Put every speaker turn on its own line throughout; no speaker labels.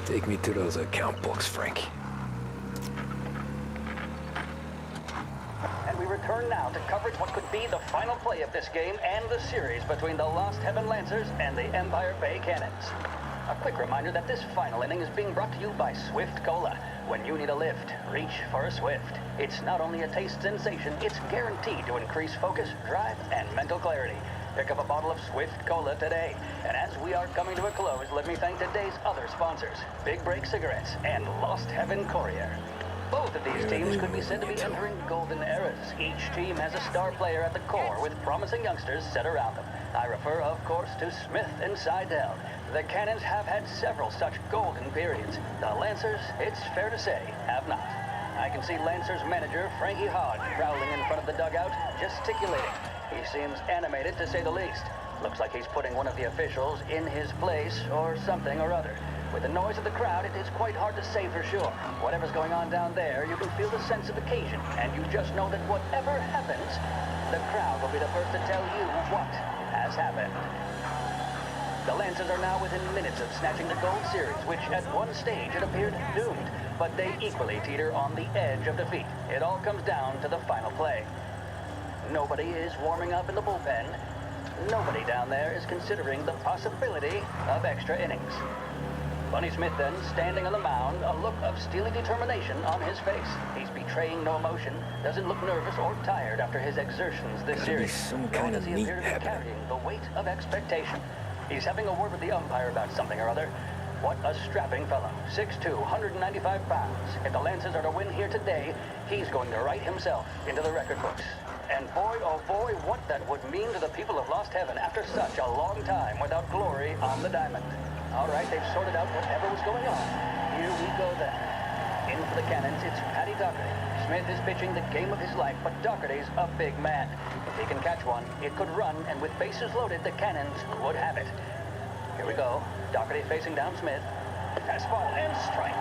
Take me to those account books, Frank.
And we return now to coverage what could be the final play of this game and the series between the Lost Heaven Lancers and the Empire Bay Cannons. A quick reminder that this final inning is being brought to you by Swift Cola. When you need a lift, reach for a Swift. It's not only a taste sensation, it's guaranteed to increase focus, drive, and mental clarity. Pick up a bottle of Swift Cola today. And as we are coming to a close, let me thank today's other sponsors, Big Break Cigarettes and Lost Heaven Courier. Both of these teams could be said to be entering golden eras. Each team has a star player at the core with promising youngsters set around them. I refer, of course, to Smith and Seidel. The Cannons have had several such golden periods. The Lancers, it's fair to say, have not. I can see Lancers manager Frankie Hogg prowling in front of the dugout, gesticulating. He seems animated, to say the least. Looks like he's putting one of the officials in his place or something or other. With the noise of the crowd, it is quite hard to say for sure. Whatever's going on down there, you can feel the sense of occasion, and you just know that whatever happens, the crowd will be the first to tell you what has happened. The Lancers are now within minutes of snatching the Gold Series, which at one stage it appeared doomed, but they equally teeter on the edge of defeat. It all comes down to the final play. Nobody is warming up in the bullpen. Nobody down there is considering the possibility of extra innings. Bunny Smith then, standing on the mound, a look of steely determination on his face. He's betraying no emotion, doesn't look nervous or tired after his exertions this series. Nor does he appear to be carrying the weight of expectation. He's having a word with the umpire about something or other. What a strapping fellow. 6'2", 195 pounds. If the Lancers are to win here today, he's going to write himself into the record books. And boy, oh boy, what that would mean to the people of Lost Heaven after such a long time without glory on the diamond. All right, they've sorted out whatever was going on. Here we go then. In for the Cannons, it's Paddy Doherty. Smith is pitching the game of his life, but Doherty's a big man. If he can catch one, it could run, and with bases loaded, the Cannons could have it. Here we go. Doherty facing down Smith. Fastball and strike.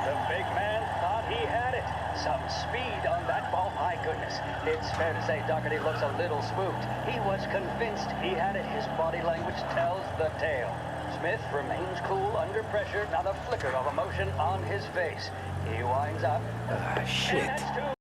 The big man thought he had it. Some speed on that ball, my goodness. It's fair to say Doherty looks a little spooked. He was convinced he had it. His body language tells the tale. Smith remains cool under pressure, not a flicker of emotion on his face. He winds up.
Shit.
And that's two.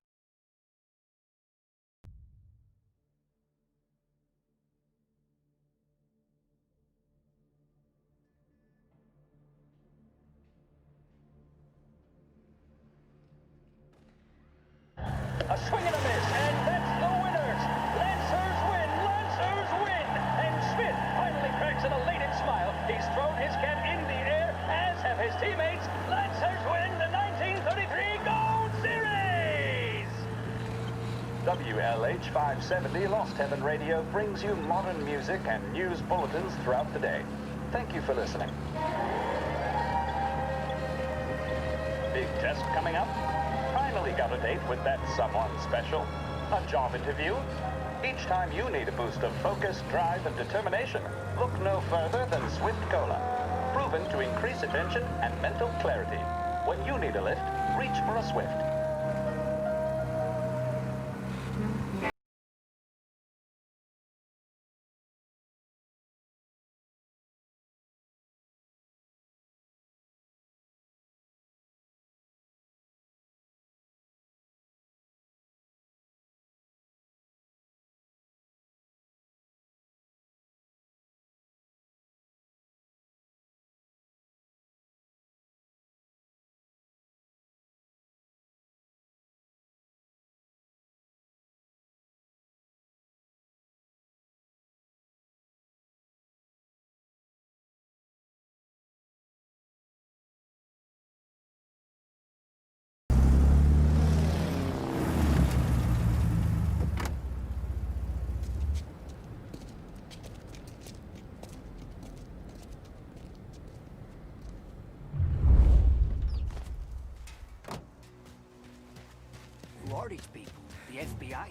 A swing and a miss, and that's the winners. Lancers win, Lancers win. And Smith finally cracks an elated smile. He's thrown his cap in the air, as have his teammates. Lancers win the 1933 Gold Series. WLH 570 Lost Heaven Radio brings you modern music and news bulletins throughout the day. Thank you for listening. Big test coming up. Finally got a date with that someone special. A job interview. Each time you need a boost of focus, drive, and determination, look no further than Swift Cola. Proven to increase attention and mental clarity. When you need a lift, reach for a Swift.
Who are these people? The FBI?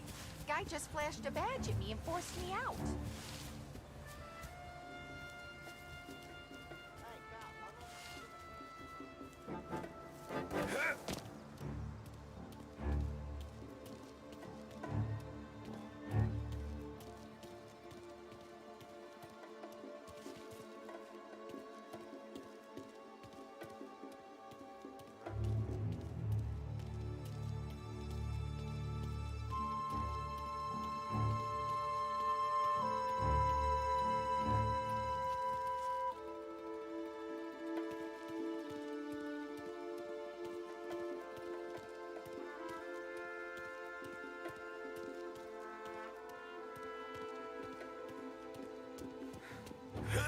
Guy just flashed a badge at me and forced me out.
Guess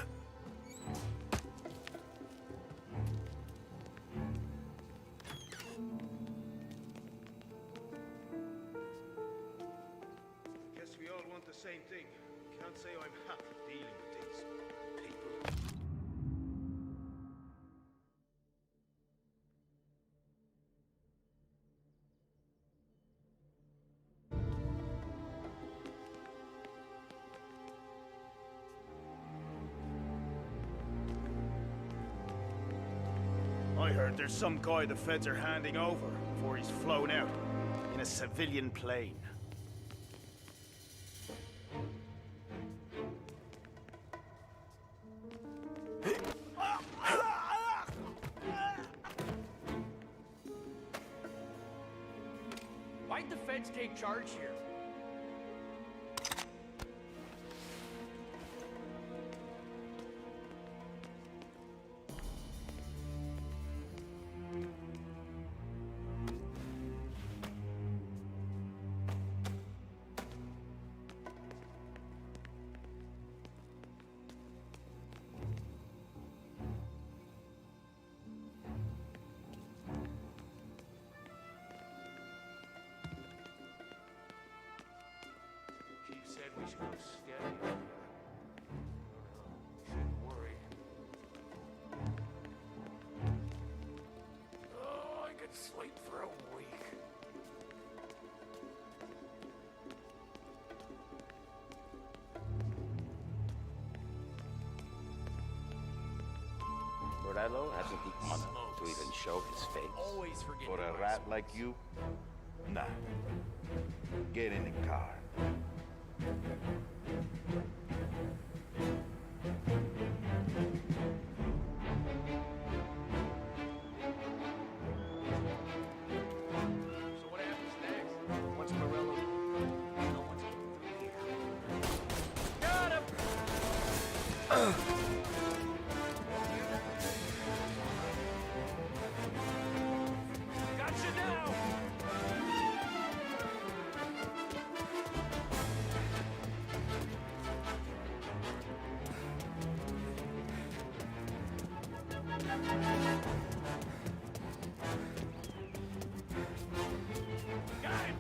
we all want the same thing. Can't say I'm happy dealing with these people. I heard there's some guy the feds are handing over before he's flown out in a civilian plane.
Why'd the feds take charge here?
Chief said we should go steady. Shouldn't worry. Oh, I could sleep for a week.
Morello hasn't the honor to even show his face.
Always forget.
For a rat like you? Nah. Get in the car.
So what happens next? What's Morello? No one's getting through here. Got him! Gotcha now! Got him!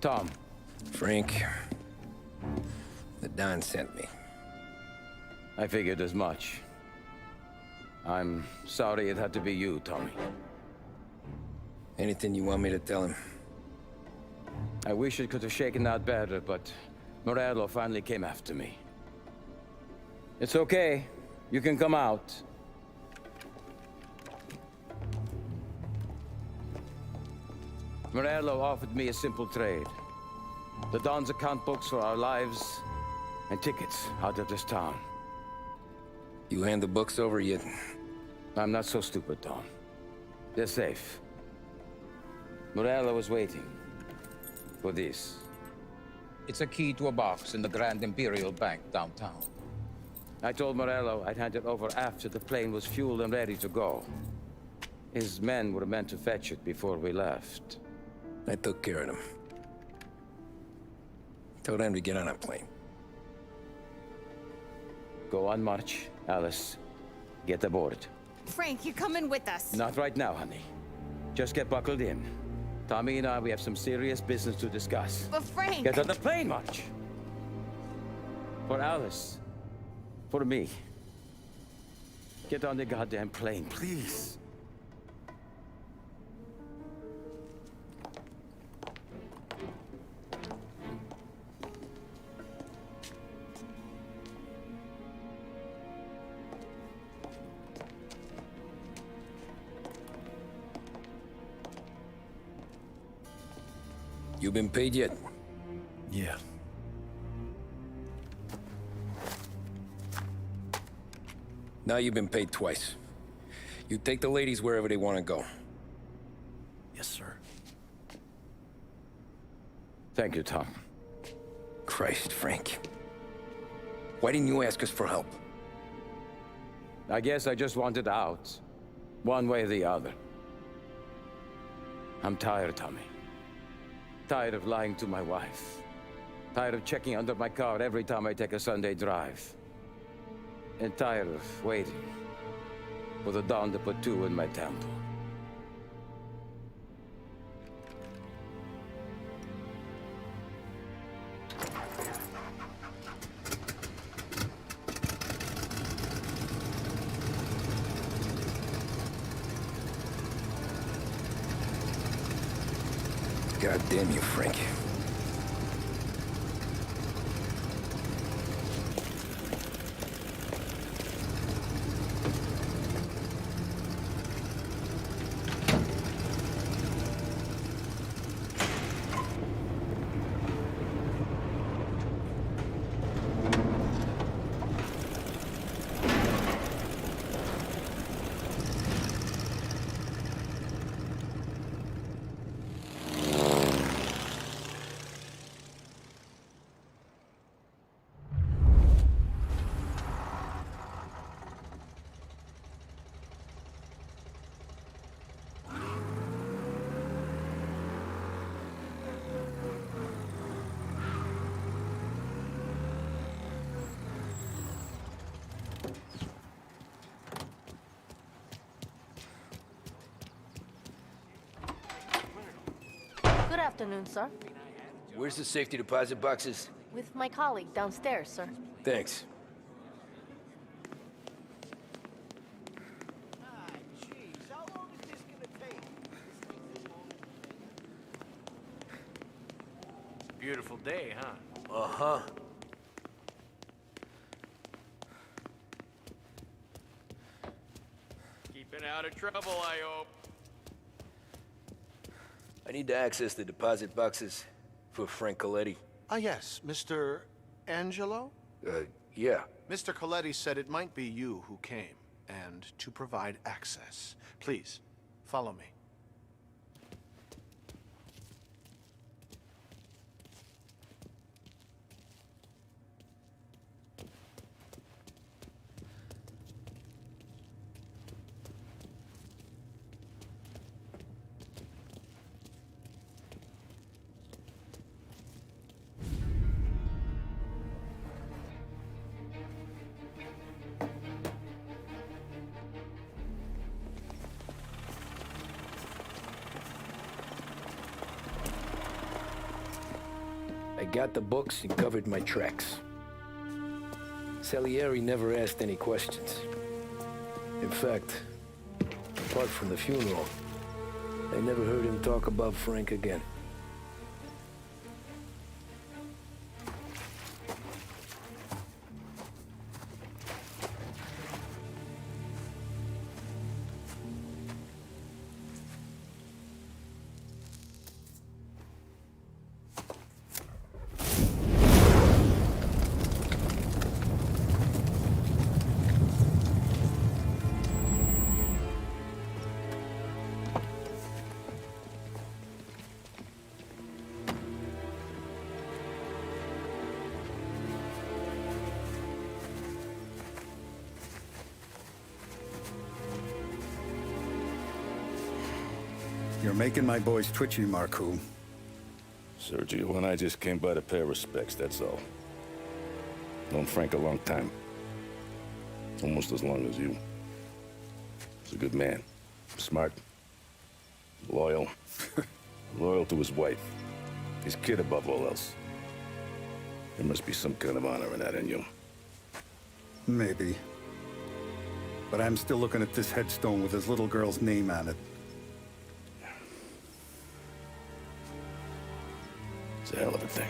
Tom,
Frank, the Don sent me.
I figured as much. I'm sorry it had to be you, Tommy.
Anything you want me to tell him?
I wish it could have shaken out better, but Morello finally came after me. It's okay. You can come out. Morello offered me a simple trade. The Don's account books for our lives and tickets out of this town.
You hand the books over yet?
I'm not so stupid, Don. They're safe. Morello was waiting for this. It's a key to a box in the Grand Imperial Bank downtown. I told Morello I'd hand it over after the plane was fueled and ready to go. His men were meant to fetch it before we left.
I took care of them. Told them to get on a plane.
Go on, March. Alice, get aboard.
Frank, you're coming with us.
Not right now, honey. Just get buckled in. Tommy and I, we have some serious business to discuss.
But Frank...
Get on the plane, March! For Alice. For me. Get on the goddamn plane, please.
You been paid yet?
Yeah.
Now you've been paid twice. You take the ladies wherever they want to go.
Yes, sir.
Thank you, Tom.
Christ, Frank. Why didn't you ask us for help?
I guess I just wanted out. One way or the other. I'm tired, Tommy. Tired of lying to my wife. Tired of checking under my car every time I take a Sunday drive. And tired of waiting for the dawn to put two in my temple.
God damn you, Frank.
Good afternoon, sir.
Where's the safety deposit boxes?
With my colleague downstairs, sir.
Thanks.
Jeez, how long is this gonna take?
Beautiful day, huh?
Uh-huh.
Keeping out of trouble, I hope.
I need to access the deposit boxes for Frank Coletti.
Ah, yes, Mr. Angelo?
Yeah.
Mr. Coletti said it might be you who came, and to provide access. Please, follow me.
I got the books and covered my tracks. Salieri never asked any questions. In fact, apart from the funeral, I never heard him talk about Frank again.
You're making my boys twitchy, Marcoux.
Sergio and I just came by to pay respects, that's all. Known Frank a long time. Almost as long as you. He's a good man. Smart. Loyal. Loyal to his wife. His kid above all else. There must be some kind of honor in that in you.
Maybe. But I'm still looking at this headstone with his little girl's name on it.
It's a hell of a thing.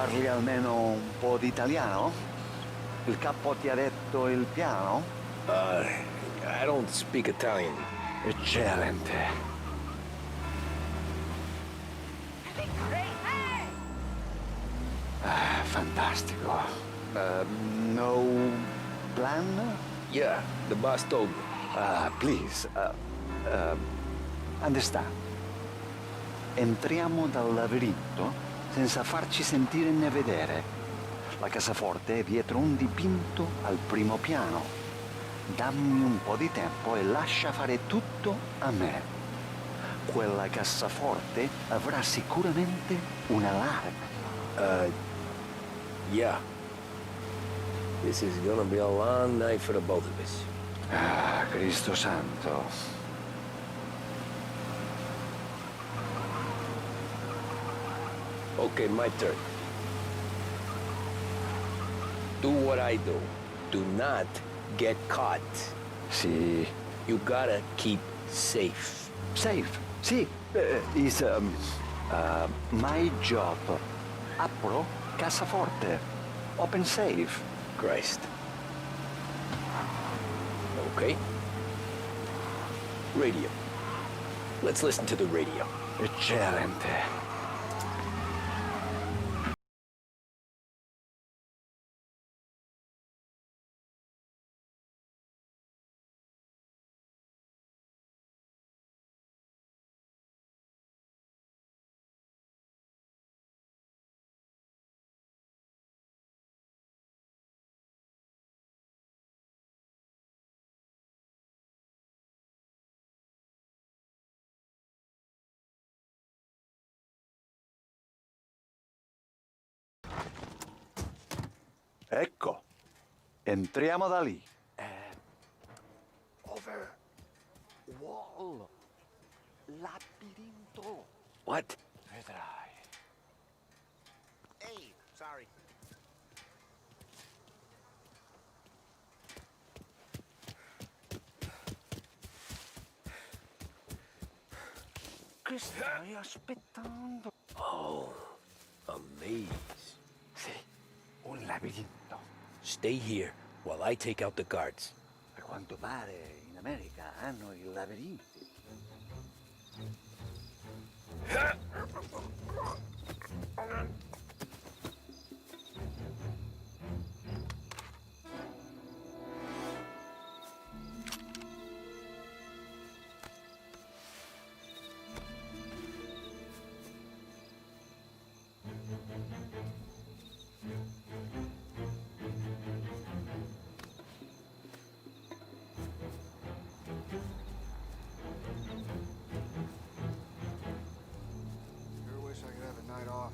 Parli almeno un po' di italiano? Il capo ti ha detto il piano?
I don't speak Italian.
Eccellente. Fantastico. No plan?
Yeah, the boss told me.
Please, understand. Entriamo dal labirinto senza farci sentire né vedere. La cassaforte è dietro un dipinto al primo piano. Dammi un po' di tempo e lascia fare tutto a me. Quella cassaforte avrà sicuramente un allarme.
Yeah. This is gonna be a long night for the both of us.
Cristo santo.
Okay, my turn. Do what I do. Do not get caught.
Sì.
You gotta keep safe.
Safe? Sì. Is my job. Apro cassaforte. Open safe.
Christ. Okay. Radio. Let's listen to the radio.
Eccellente. Ecco, entriamo da lì. Over. Wall. Labirinto.
What?
Vedrai.
Hey, sorry.
Che stai aspettando?
Oh, a maze.
Sì, un labirinto.
Stay here while I take out the guards.
A quanto pare in America hanno i labirinti.
Sure wish I could have a night off.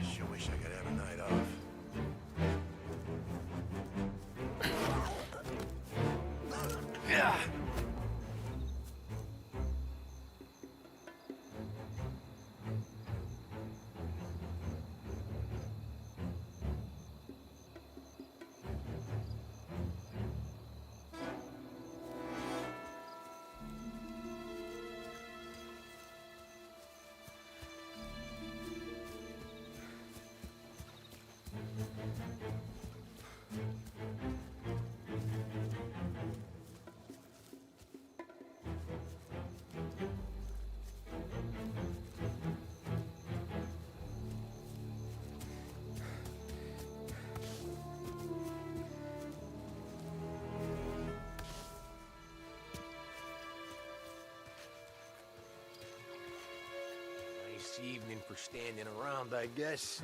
Sure wish I could have a night off.
Yeah.
Nice evening for standing around, I guess.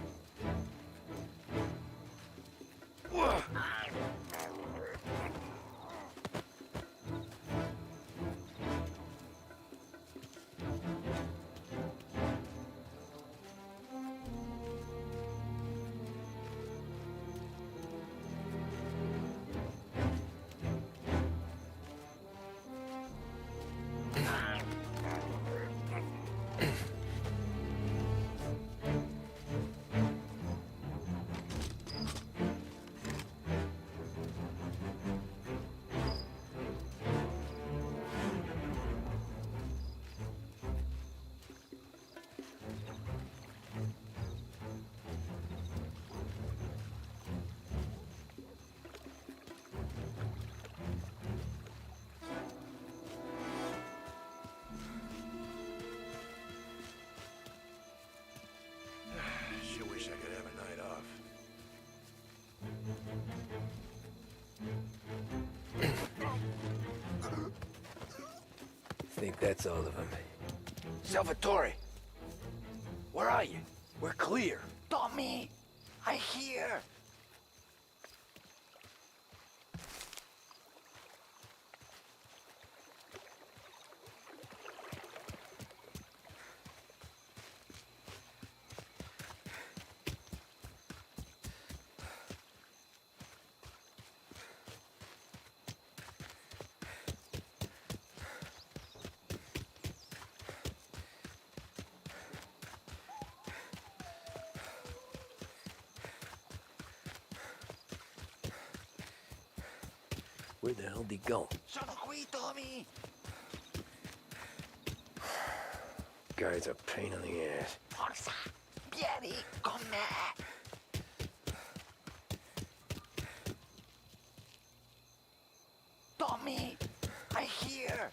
think that's all of them.
Salvatore! Where are you? We're clear.
Tommy, I hear.
Where the hell did he go?
Sono qui, Tommy.
Guy's a pain in the ass.
Forza, vieni con me. Tommy, I hear.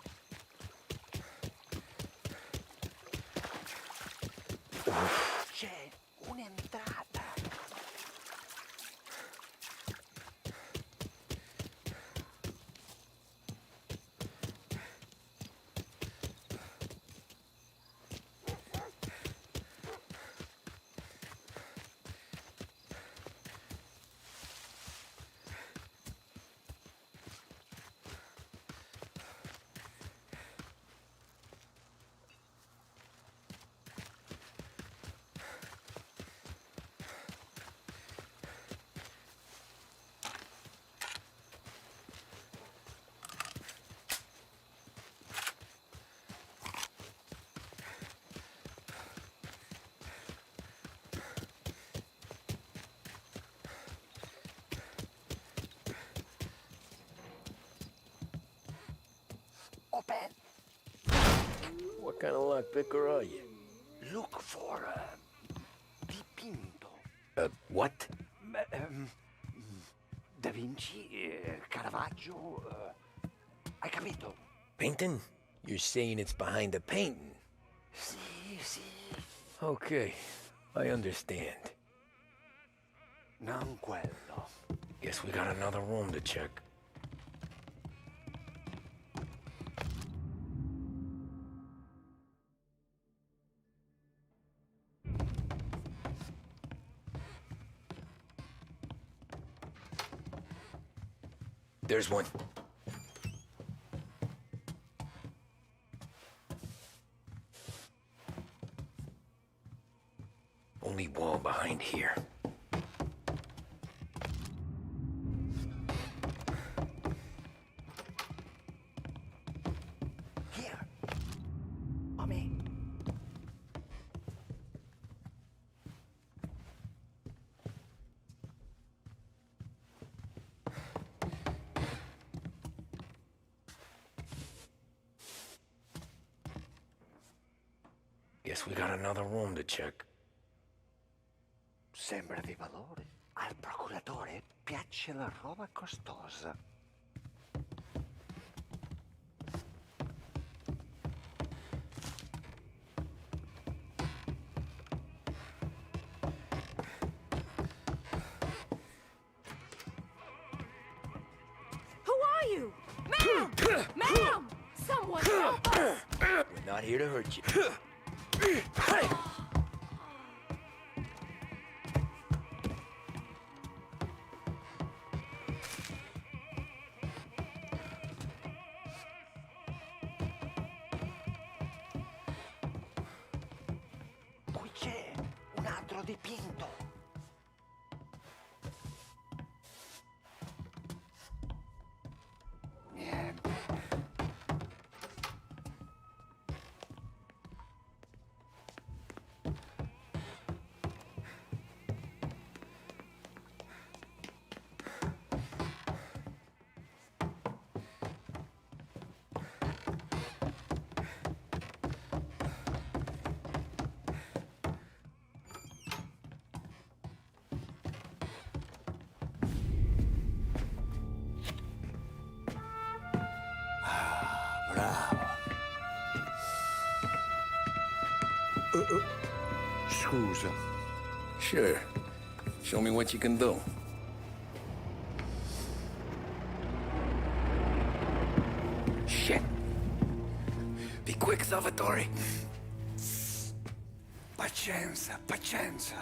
C'è un'entrata. Open.
What kind of lockpicker are you?
Look for dipinto.
What?
Da Vinci, Caravaggio. Hai capito?
Painting? You're saying it's behind the painting?
Sì, sì.
Okay, I understand.
Non quello.
Guess we got another room to check. There's one. Only wall behind here.
Here. A me.
Guess we got another room to check.
Sembra di valore. Al procuratore piace la roba costosa.
Who are you? Ma'am! Ma'am! Someone help us!
We're not here to hurt you. Hey!
Qui c'è un altro dipinto. Niente.
Scusa.
Sure. Show me what you can do. Shit.
quick, Salvatore. Pazienza, pazienza.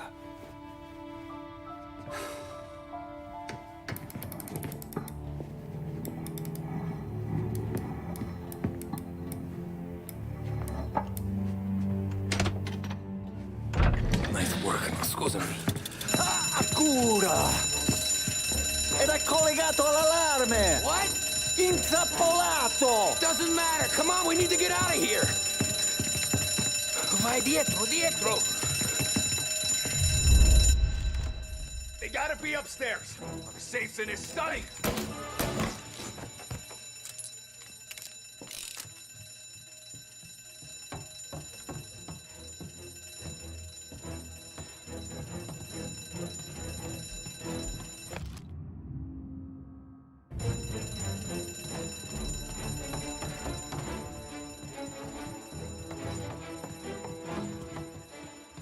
Nice work, scusami.
Cura! Ed è collegato all'allarme!
What?
Intrappolato!
Doesn't matter. Come on, we need to get out of here. Vai dietro, dietro.
They gotta be upstairs. I'm safe in his study.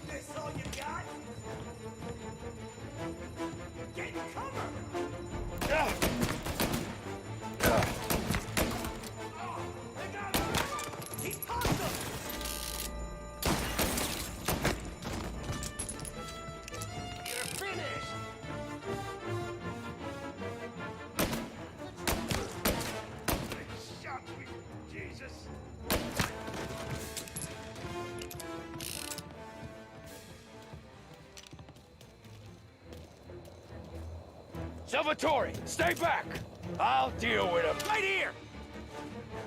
This all you got? Get cover! They got him! He popped him! You're finished! Shot me, Jesus!
Salvatore, stay back! I'll deal with him.
Right here!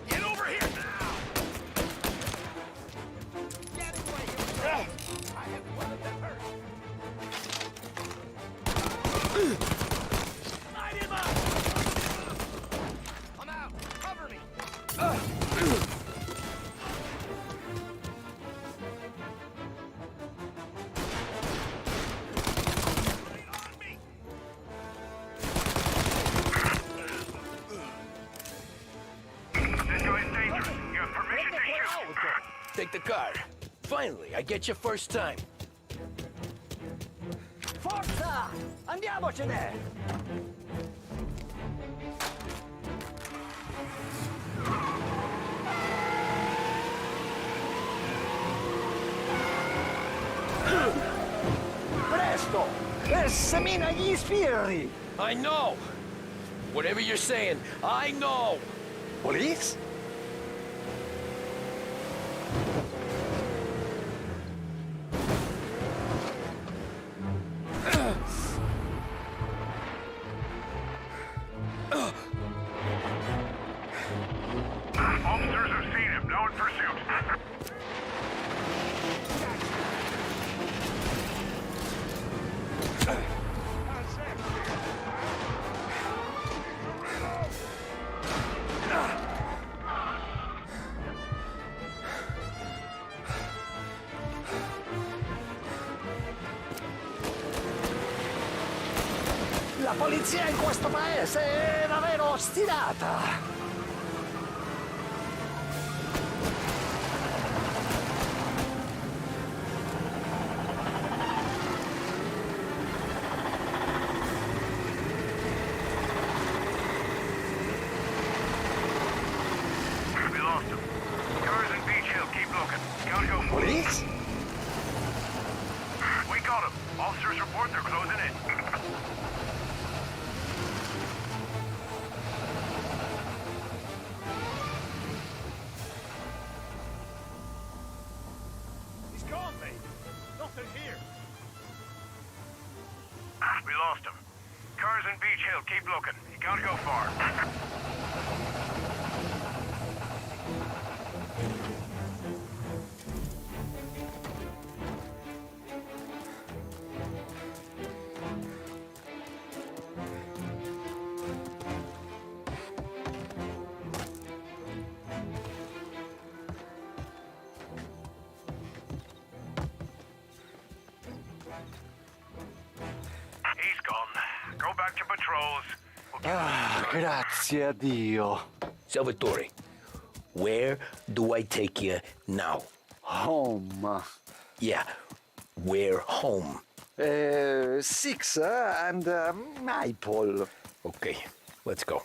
Get over here now! Get away! I have one of them hurt. Light him up! I'm out! Cover me! On me!
This guy's dangerous. You have permission to shoot.
Take the car. Finally, I get your first time.
Forza! Andiamocene! Presto! Semina gli sbirri!
I know. Whatever you're saying, I know.
Police?
Officers have seen him. Now in pursuit.
La polizia in questo paese è davvero ostinata!
We lost him. Cars in Beach Hill. Keep looking. Gotta go.
Police?
We got him. Officers report they're closing in.
He's gone, mate. Nothing here.
We lost him. Cars in Beach Hill. Keep looking. You can't go far. He's gone. Go back to patrols.
Grazie a Dio.
Salvatore, where do I take you now?
Home.
Yeah, where home?
Six and Maple.
Okay, let's go.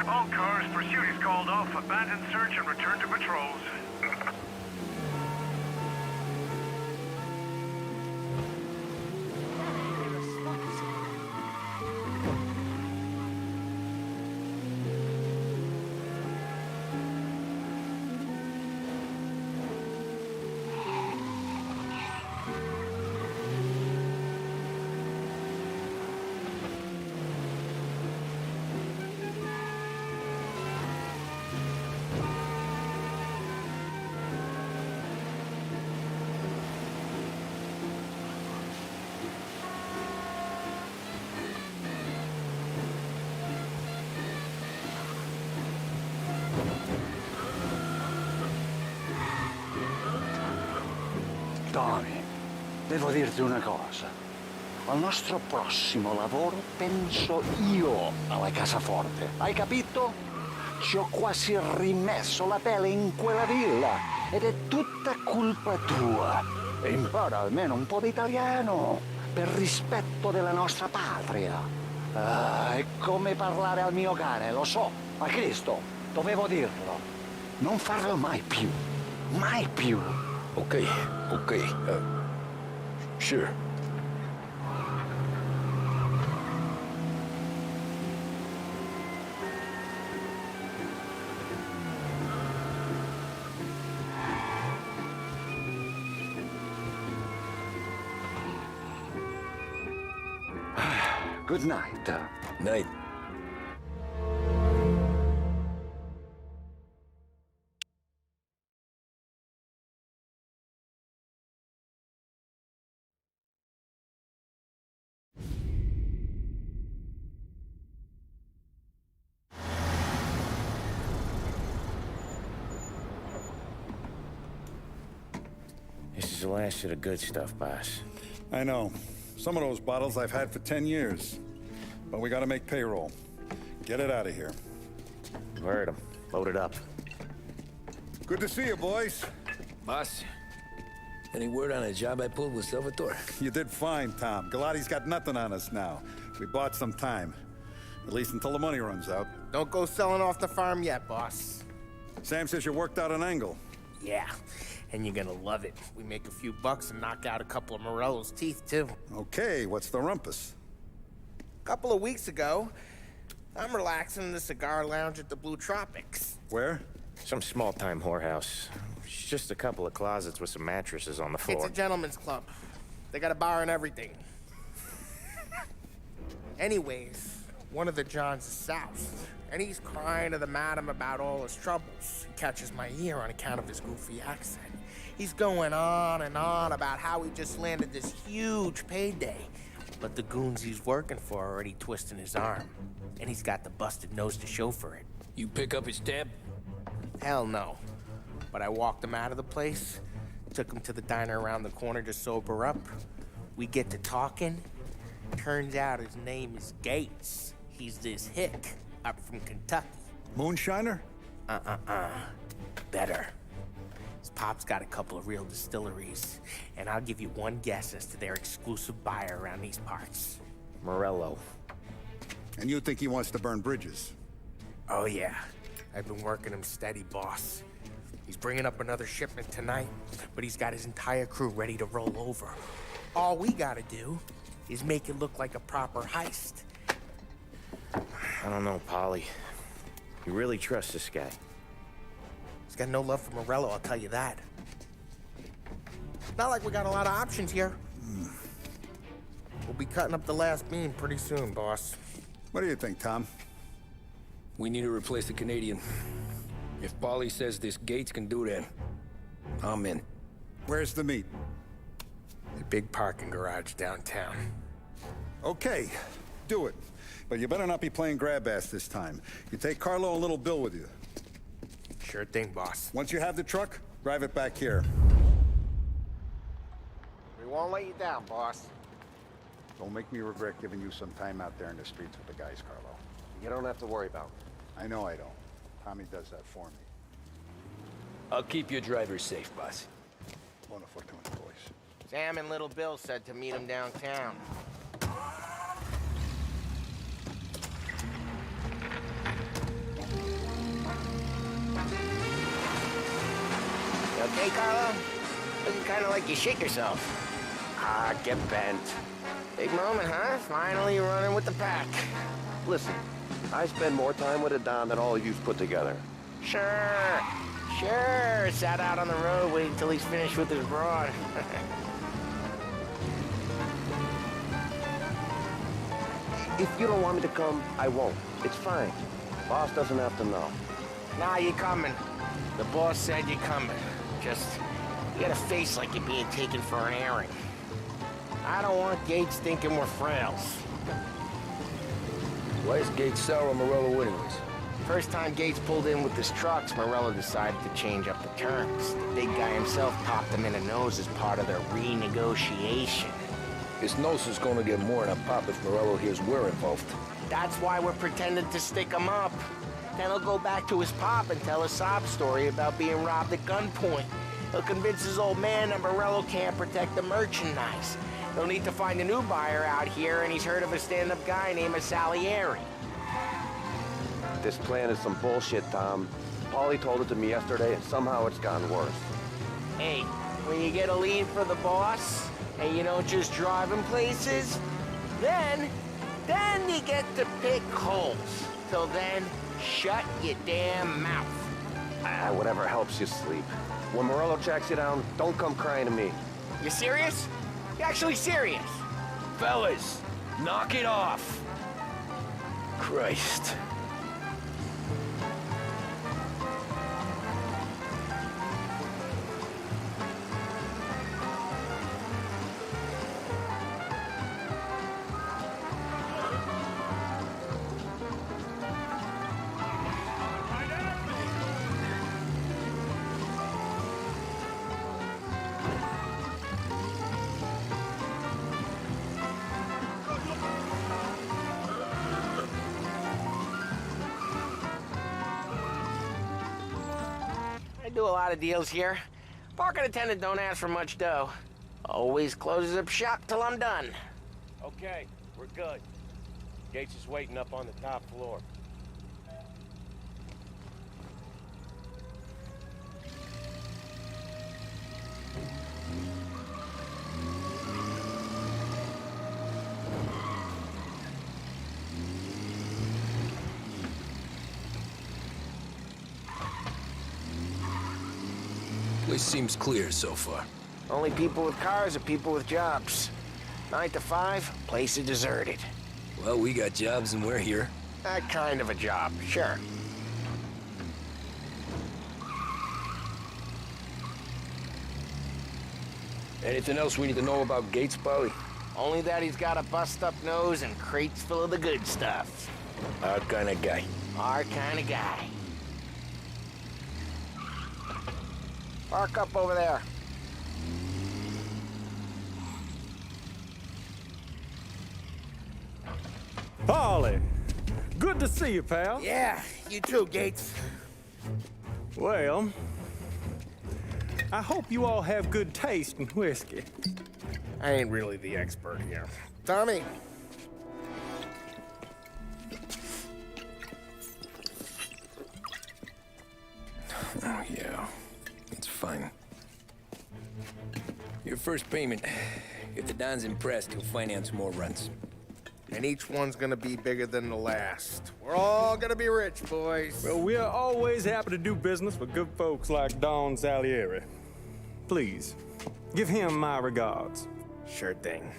All cars, pursuit is called off. Abandon search and return to patrols.
Tony, devo dirti una cosa. Al nostro prossimo lavoro penso io alla cassaforte. Hai capito? Ci ho quasi rimesso la pelle in quella villa ed è tutta colpa tua. E impara almeno un po' di italiano per rispetto della nostra patria. È come parlare al mio cane, lo so, ma Cristo, dovevo dirlo. Non farlo mai più. Mai più.
Okay, sure.
Good night.
Night.
This is the last of the good stuff, boss.
I know. Some of those bottles I've had for 10 years. But we gotta make payroll. Get it out of here.
Heard him. Load it up.
Good to see you, boys.
Boss, any word on a job I pulled with Salvatore?
You did fine, Tom. Galati's got nothing on us now. We bought some time. At least until the money runs out.
Don't go selling off the farm yet, boss.
Sam says you worked out an angle.
Yeah, and you're gonna love it. We make a few bucks and knock out a couple of Morello's teeth, too.
Okay, what's the rumpus?
A couple of weeks ago, I'm relaxing in the cigar lounge at the Blue Tropics.
Where?
Some small-time whorehouse. It's just a couple of closets with some mattresses on the floor.
It's a gentleman's club. They got a bar and everything. Anyways, one of the Johns is south, and he's crying to the madam about all his troubles. He catches my ear on account of his goofy accent. He's going on and on about how he just landed this huge payday. But the goons he's working for are already twisting his arm. And he's got the busted nose to show for it.
You pick up his tab?
Hell no. But I walked him out of the place, took him to the diner around the corner to sober up. We get to talking. Turns out his name is Gates. He's this hick up from Kentucky.
Moonshiner?
Better. His pop's got a couple of real distilleries, and I'll give you one guess as to their exclusive buyer around these parts. Morello.
And you think he wants to burn bridges?
Oh yeah. I've been working him steady, boss. He's bringing up another shipment tonight, but he's got his entire crew ready to roll over. All we gotta do is make it look like a proper heist.
I don't know, Polly. You really trust this guy?
He's got no love for Morello, I'll tell you that. Not like we got a lot of options here. We'll be cutting up the last beam pretty soon, boss.
What do you think, Tom?
We need to replace the Canadian. If Polly says this Gates can do that, I'm in.
Where's the meet?
The big parking garage downtown.
Okay, do it. But you better not be playing grab ass this time. You take Carlo and Little Bill with you.
Sure thing, boss.
Once you have the truck, drive it back here.
We won't let you down, boss.
Don't make me regret giving you some time out there in the streets with the guys, Carlo.
You don't have to worry about me.
I know I don't. Tommy does that for me.
I'll keep your driver safe, boss.
Buona fortuna, boys.
Sam and Little Bill said to meet him downtown. You okay, Carlo? Looking kind of like you shit yourself.
Ah, get bent.
Big moment, huh? Finally running with the pack.
Listen, I spend more time with a Don than all of you put together.
Sure. Sat out on the road waiting till he's finished with his broad.
If you don't want me to come, I won't. It's fine. Boss doesn't have to know.
Nah, you coming. The boss said you're coming. Just, you got a face like you're being taken for an airing. I don't want Gates thinking we're frails.
Why is Gates sour on Morello anyways?
First time Gates pulled in with his trucks, Morello decided to change up the terms. The big guy himself popped him in the nose as part of their renegotiation.
His nose is gonna get more than a pop if Morello hears we're involved.
That's why we're pretending to stick him up. Then he'll go back to his pop and tell a sob story about being robbed at gunpoint. He'll convince his old man that Morello can't protect the merchandise. He'll need to find a new buyer out here, and he's heard of a stand-up guy named Salieri.
This plan is some bullshit, Tom. Paulie told it to me yesterday, and somehow it's gotten worse.
Hey, when you get a lead for the boss, and you don't just drive him places, then you get to pick holes. Till then, shut your damn mouth.
Whatever helps you sleep. When Morello tracks you down, don't come crying to me.
You serious? You actually serious?
Fellas, knock it off. Christ.
I do a lot of deals here. Parking attendant don't ask for much dough. Always closes up shop till I'm done.
Okay, we're good. Gates is waiting up on the top floor.
Place seems clear so far.
Only people with cars are people with jobs. 9 to 5, place is deserted.
Well, we got jobs and we're here.
That kind of a job, sure.
Anything else we need to know about Gates, Paulie?
Only that he's got a bust-up nose and crates full of the good stuff.
Our kind of guy.
Our kind of guy. Park up over there.
Paulie, good to see you, pal.
Yeah, you too, Gates.
Well, I hope you all have good taste in whiskey.
I ain't really the expert here. Tommy.
Oh, yeah. It's fine. Your first payment. If the Don's impressed, he'll finance more runs.
And each one's gonna be bigger than the last. We're all gonna be rich, boys.
Well, we are always happy to do business with good folks like Don Salieri. Please, give him my regards.
Sure thing.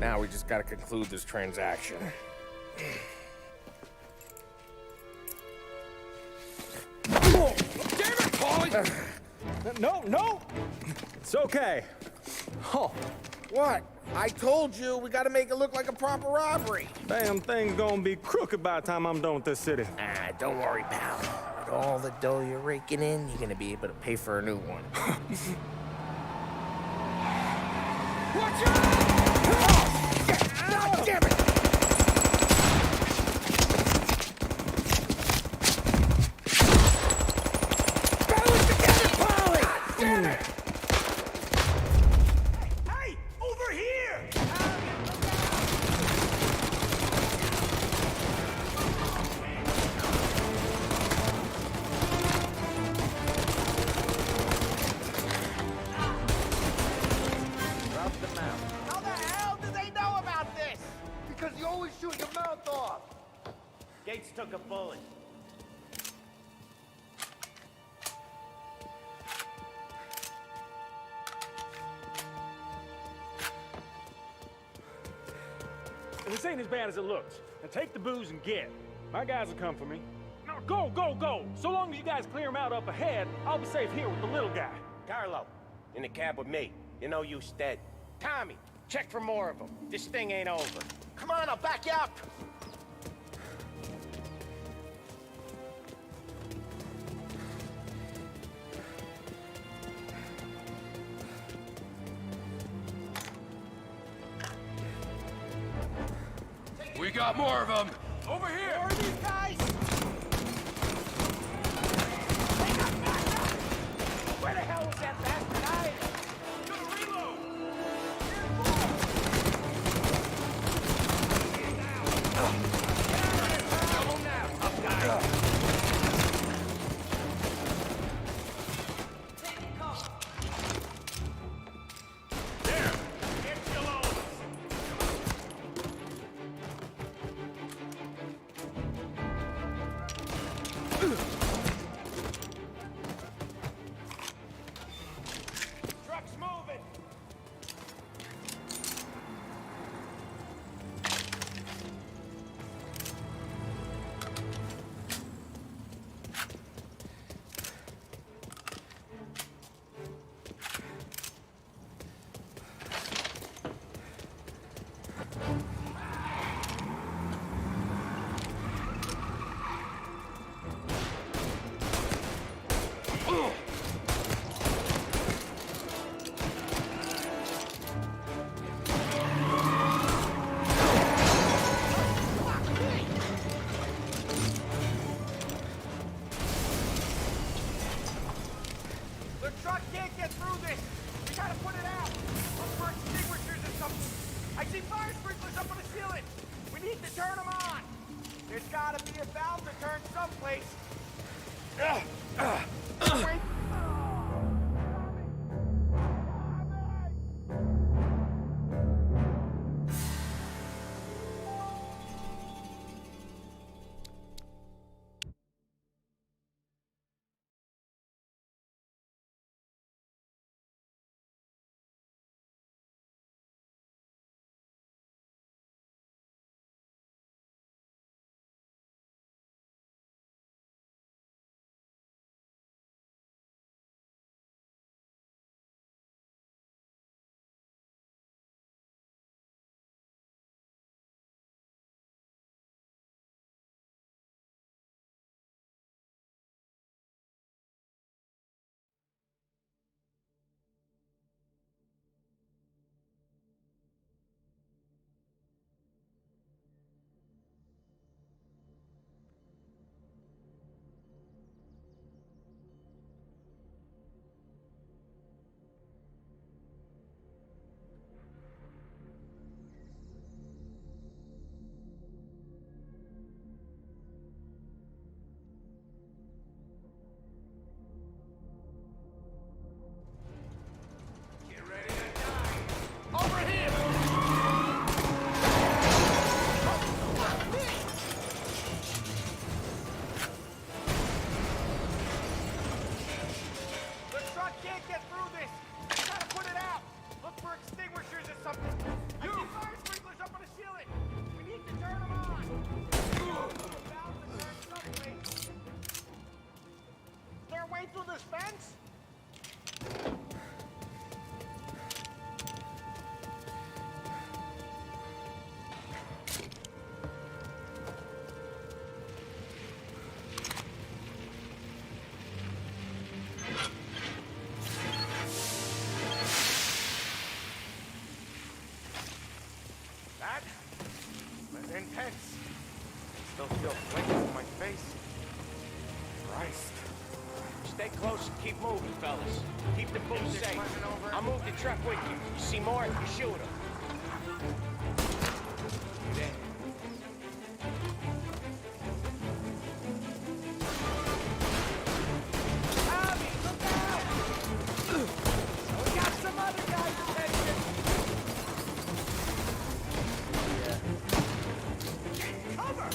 Now we just gotta conclude this transaction.
Oh, damn it, Paulie! No! It's okay. Oh.
What? I told you, we gotta make it look like a proper robbery.
Damn thing's gonna be crooked by the time I'm done with this city.
Ah, don't worry, pal. With all the dough you're raking in, you're gonna be able to pay for a new one.
Watch out!
God damn it! Balance together, Paulie! God damn it!
Hey, over here!
a bullet.
This ain't as bad as it looks. Now take the booze and get. My guys will come for me. Now go, go, go! So long as you guys clear him out up ahead, I'll be safe here with the little guy.
Carlo, in the cab with me. You know you dead. Tommy, check for more of them. This thing ain't over.
Come on, I'll back you up.
We got more of them!
Over here!
Where are these guys?
Where the hell was that bastard hiding? Truck's moving!
The truck can't get through this. We gotta put it out. Look for extinguishers or something. I see fire sprinklers up on the ceiling. We need to turn them on. There's gotta be a valve to turn someplace. Wait. Intense. Still feel flames on my face. Christ.
Stay close and keep moving, fellas. Keep the booze safe. I'll move the truck with you. You see more, you shoot him. You there?
Tommy, look out! We got some other guys' attention. Cover!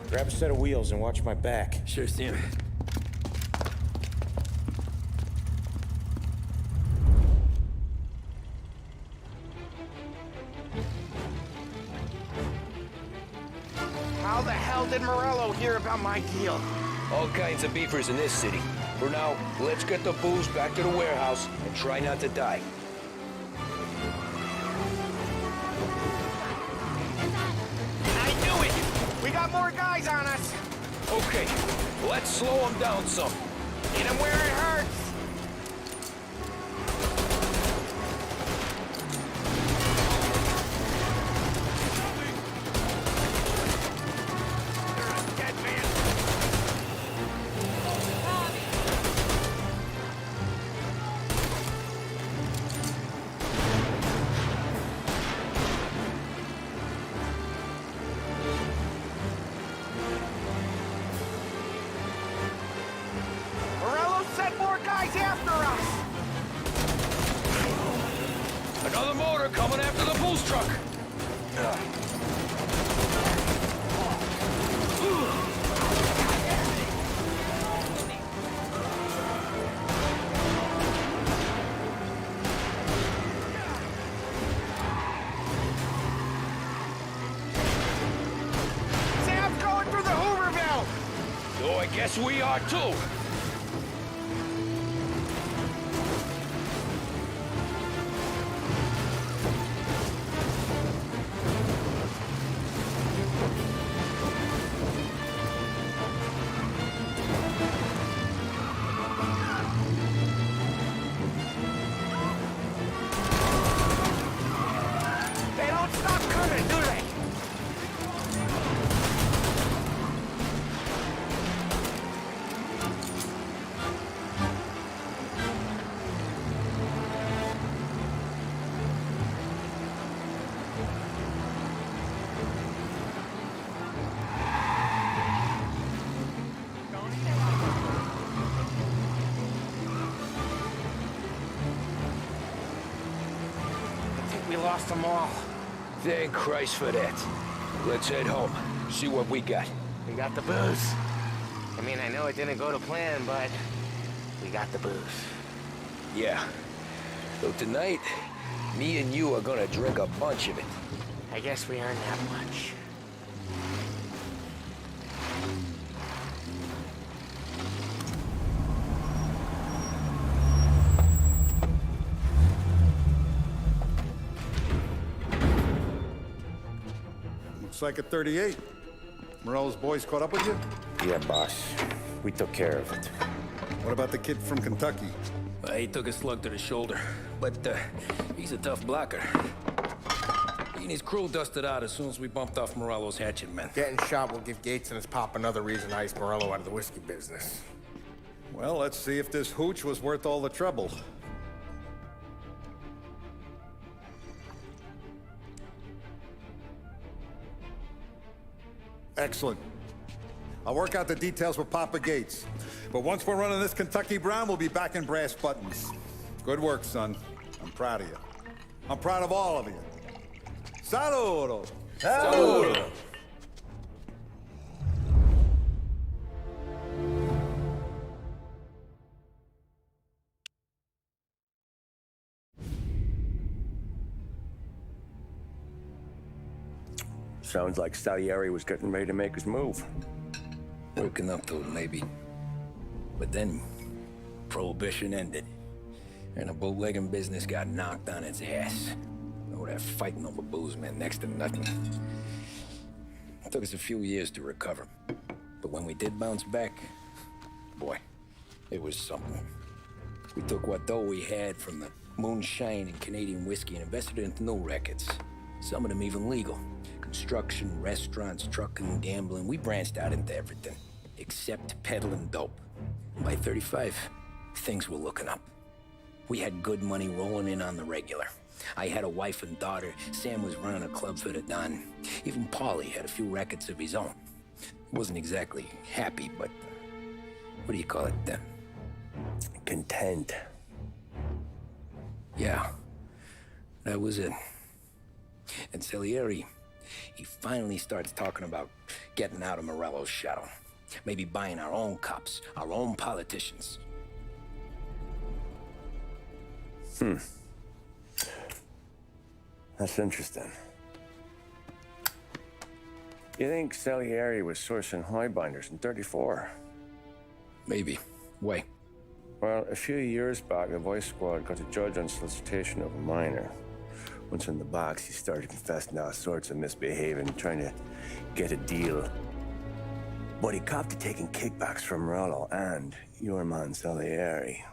Grab a set of wheels and watch my back.
Sure, Sam.
How the hell did Morello hear about my deal?
All kinds of beefers in this city. For now, let's get the booze back to the warehouse and try not to die.
I knew it! We got more guys on us!
Okay, let's slow them down some.
Hit them where it hurts!
Another motor coming after the booze truck.
Sam's going through the Hooverville!
So I guess we are too.
They don't stop coming, do they? I think we lost them all.
Thank Christ for that. Let's head home. See what we got.
We got the booze. I mean, I know it didn't go to plan, but we got the booze.
Yeah. So tonight, me and you are gonna drink a bunch of it.
I guess we earned that much.
Looks like a 38. Morello's boys caught up with you?
Yeah, boss. We took care of it.
What about the kid from Kentucky?
He took a slug to the shoulder, but he's a tough blocker. He and his crew dusted out as soon as we bumped off Morello's hatchet men.
Getting shot will give Gates and his pop another reason to ice Morello out of the whiskey business.
Well, let's see if this hooch was worth all the trouble. Excellent. I'll work out the details with Papa Gates. But once we're running this Kentucky Brown, we'll be back in brass buttons. Good work, son. I'm proud of you. I'm proud of all of you. Saludo!
Saludo!
Sounds like Salieri was getting ready to make his move.
Working up to it, maybe. But then, Prohibition ended. And the bootlegging business got knocked on its ass. Oh, that fighting over booze meant next to nothing. It took us a few years to recover. But when we did bounce back, boy, it was something. We took what dough we had from the moonshine and Canadian whiskey and invested it into new rackets. Some of them even legal. Construction, restaurants, trucking, gambling. We branched out into everything, except peddling dope. And by 35, things were looking up. We had good money rolling in on the regular. I had a wife and daughter. Sam was running a club for the Don. Even Paulie had a few rackets of his own. He wasn't exactly happy, but what do you call it?
Content.
Yeah, that was it. And Salieri, he finally starts talking about getting out of Morello's shadow. Maybe buying our own cops, our own politicians.
That's interesting. You think Salieri was sourcing highbinders in 34?
Maybe. Why?
Well, a few years back, the Vice Squad got a judge on solicitation of a minor. Once in the box, he started confessing all sorts of misbehaving, trying to get a deal. But he copped to taking kickbacks from Morello and your man Salieri.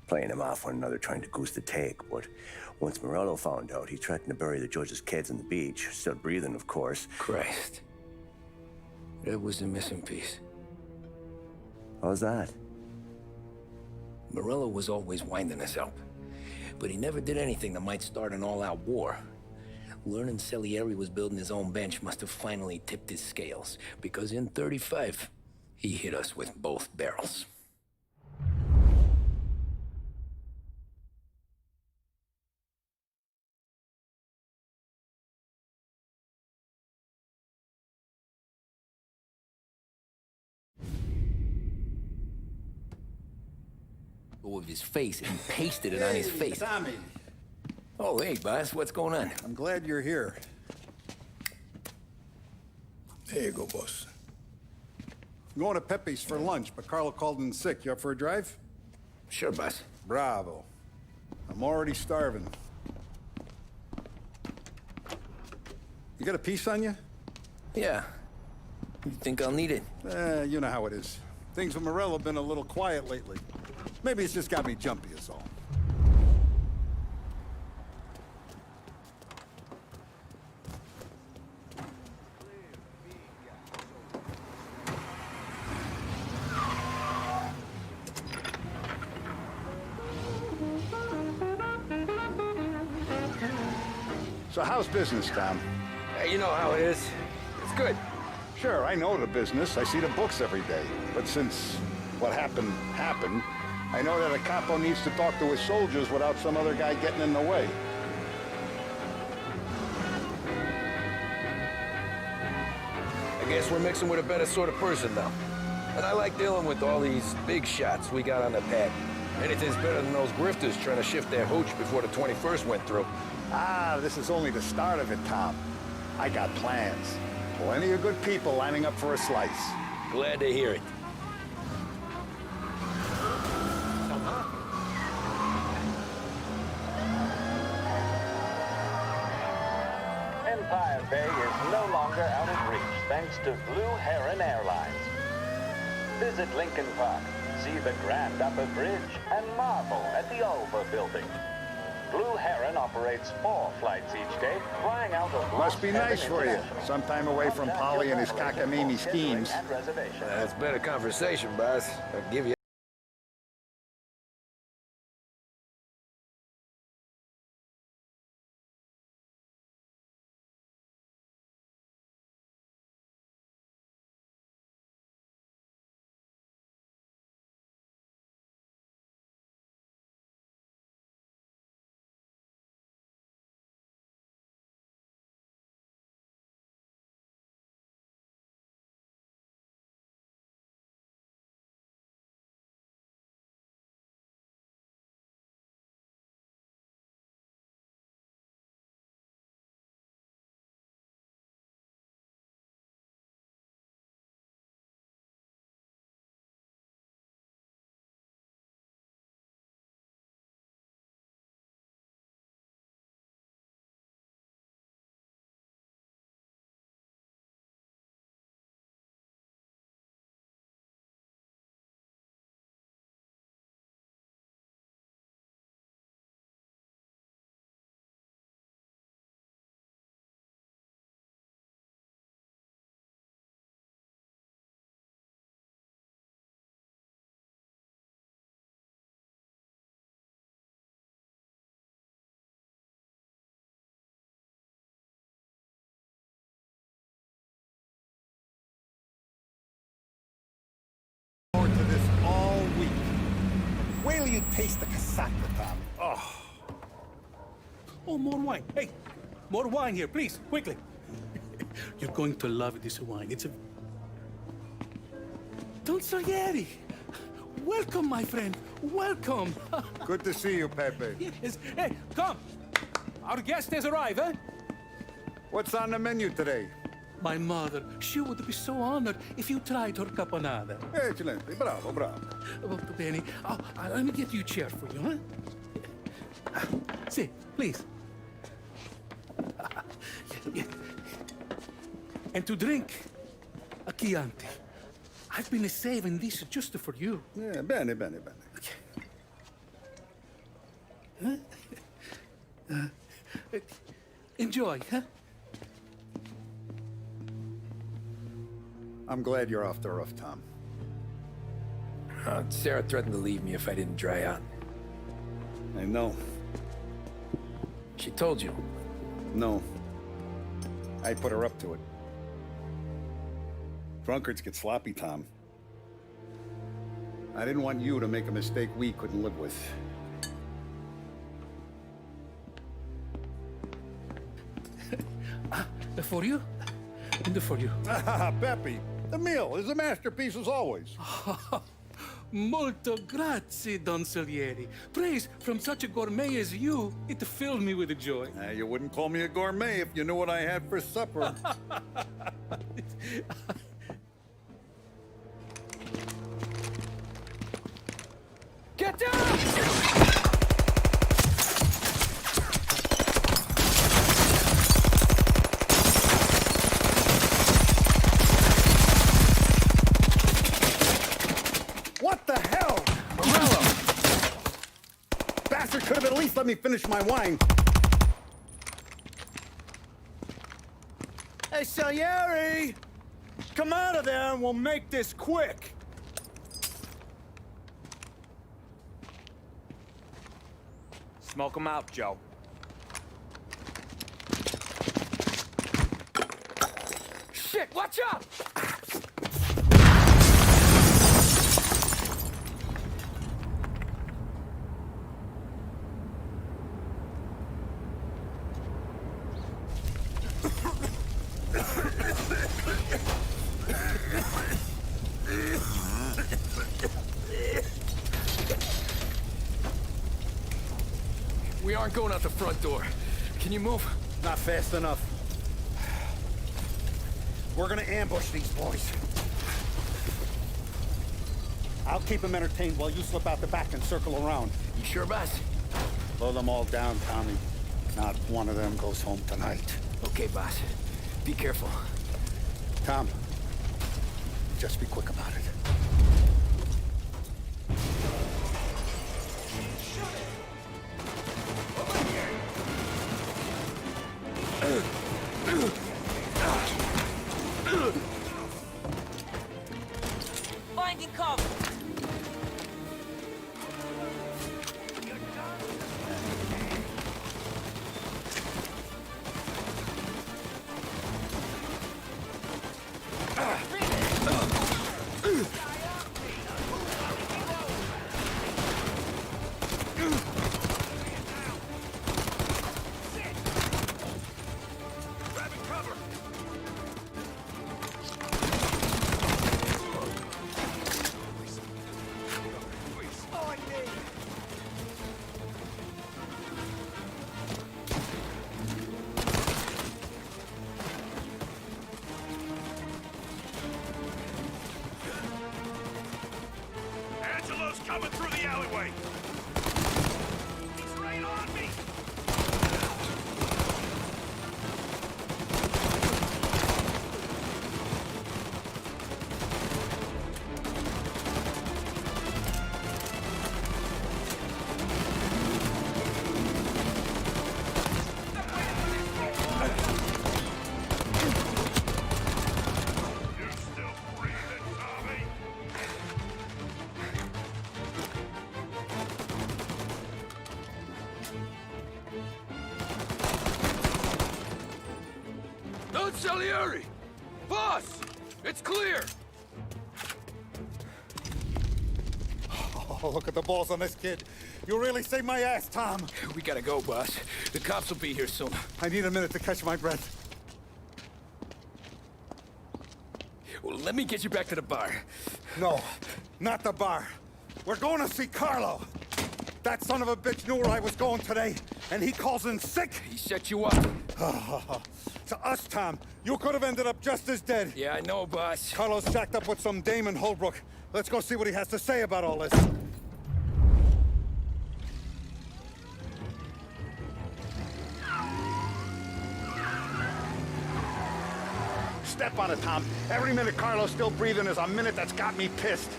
Playing them off one another, trying to goose the take, but once Morello found out, he threatened to bury the judge's kids on the beach. Still breathing, of course.
Christ. That was the missing piece.
How's that?
Morello was always winding us up, but he never did anything that might start an all-out war. Learning Salieri was building his own bench must have finally tipped his scales, because in 35, he hit us with both barrels. With his face and pasted it on his face.
Tommy.
Oh, hey, boss, what's going on?
I'm glad you're here.
There you go, boss.
I'm going to Pepe's for lunch, but Carlo called in sick. You up for a drive?
Sure, boss.
Bravo. I'm already starving. You got a piece on you?
Yeah. You think I'll need it?
You know how it is. Things with Morello have been a little quiet lately. Maybe it's just got me jumpy, is all. So how's business, Tom?
You know how it is. It's good.
Sure, I know the business. I see the books every day. But since what happened, I know that a capo needs to talk to his soldiers without some other guy getting in the way.
I guess we're mixing with a better sort of person now. And I like dealing with all these big shots we got on the pad. Anything's better than those grifters trying to shift their hooch before the 21st went through.
Ah, this is only the start of it, Tom. I got plans. Plenty of good people lining up for a slice.
Glad to hear it.
Empire Bay is no longer out of reach thanks to Blue Heron Airlines. Visit Lincoln Park, see the Grand Upper Bridge, and marvel at the Ulva Building. Blue Heron operates 4 flights each day, flying out of
Must be nice for you. Some time away from Polly and his cockamamie schemes.
That's better conversation, boss. I'll give you.
Forward to this all week. Wait till you taste the casaca, Tom.
Oh, more wine. Hey, more wine here, please, quickly.
You're going to love this wine. It's a... Don Salieri! Welcome, my friend. Welcome.
Good to see you, Pepe.
Yes. Hey, come. Our guest has arrived, eh?
What's on the menu today?
My mother, she would be so honored if you tried her caponata.
Excellent. Bravo, bravo.
Molto bene. Oh, let me get you a chair for you, huh? See, please. And to drink, a Chianti. I've been saving this just for you.
Yeah, bene, bene, bene.
Okay. Enjoy, huh?
I'm glad you're off the roof, Tom.
Sarah threatened to leave me if I didn't dry out.
I know.
She told you?
No. I put her up to it. Drunkards get sloppy, Tom. I didn't want you to make a mistake we couldn't live with.
For you? And for you.
Pepe, the meal is a masterpiece as always.
Molto grazie, Don Salieri. Praise from such a gourmet as you, it filled me with joy.
You wouldn't call me a gourmet if you knew what I had for supper.
Get down!
What the hell? Morello! Bastard could have at least let me finish my wine.
Hey, Salieri! Come out of there and we'll make this quick.
Smoke 'em out, Joe.
Shit, watch out!
We aren't going out the front door. Can you move?
Not fast enough. We're gonna ambush these boys. I'll keep them entertained while you slip out the back and circle around.
You sure, boss?
Blow them all down, Tommy. Not one of them goes home tonight.
Okay, boss. Be careful.
Tom, just be quick about it.
Finding cover.
Coming through the alleyway! He's right on me! You still breathing, Tommy?
Don Salieri! Boss! It's clear!
Oh, look at the balls on this kid. You really saved my ass, Tom.
We gotta go, boss. The cops will be here soon.
I need a minute to catch my breath.
Well, let me get you back to the bar.
No, not the bar. We're going to see Carlo. That son of a bitch knew where I was going today, and he calls in sick.
He set you up.
To us, Tom, you could have ended up just as dead.
Yeah, I know, boss.
Carlo's shacked up with some dame in Holbrook. Let's go see what he has to say about all this.
Step on it, Tom. Every minute Carlo's still breathing is a minute that's got me pissed.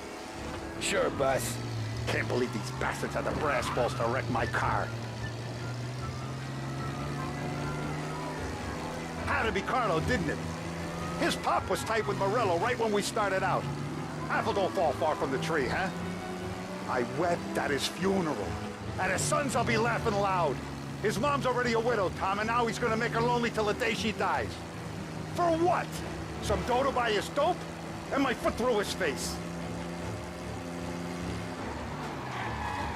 Sure, boss.
Can't believe these bastards had the brass balls to wreck my car. Had to be Carlo, didn't it? His pop was tight with Morello right when we started out. Apple don't fall far from the tree, huh? I wept at his funeral. At his son's, I'll be laughing loud. His mom's already a widow, Tom, and now he's gonna make her lonely till the day she dies. For what? Some dough to buy his dope? And my foot through his face.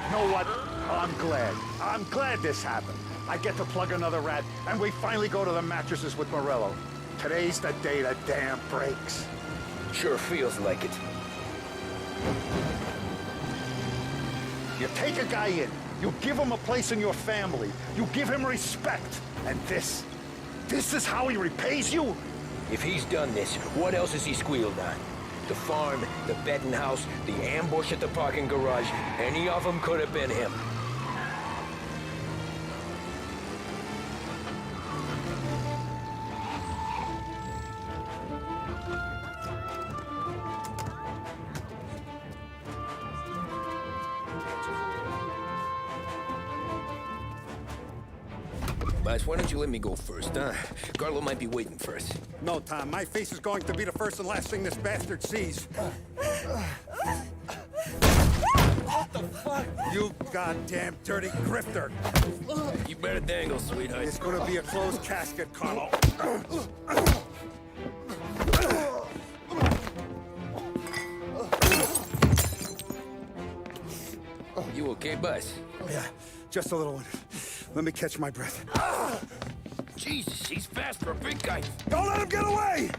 You know what? I'm glad. I'm glad this happened. I get to plug another rat, and we finally go to the mattresses with Morello. Today's the day the dam breaks.
Sure feels like it.
You take a guy in, you give him a place in your family, you give him respect, and this is how he repays you?
If he's done this, what else has he squealed on? The farm, the betting house, the ambush at the parking garage, any of them could have been him. Boss, why don't you let me go first, huh? Carlo might be waiting for us.
No, Tom, my face is going to be the first and last thing this bastard sees.
What the fuck?
You goddamn dirty grifter.
You better dangle, sweetheart.
It's gonna be a closed casket, Carlo.
You okay, boss?
Yeah, just a little one. Let me catch my breath.
Jesus, he's fast for a big guy.
Don't let him get away!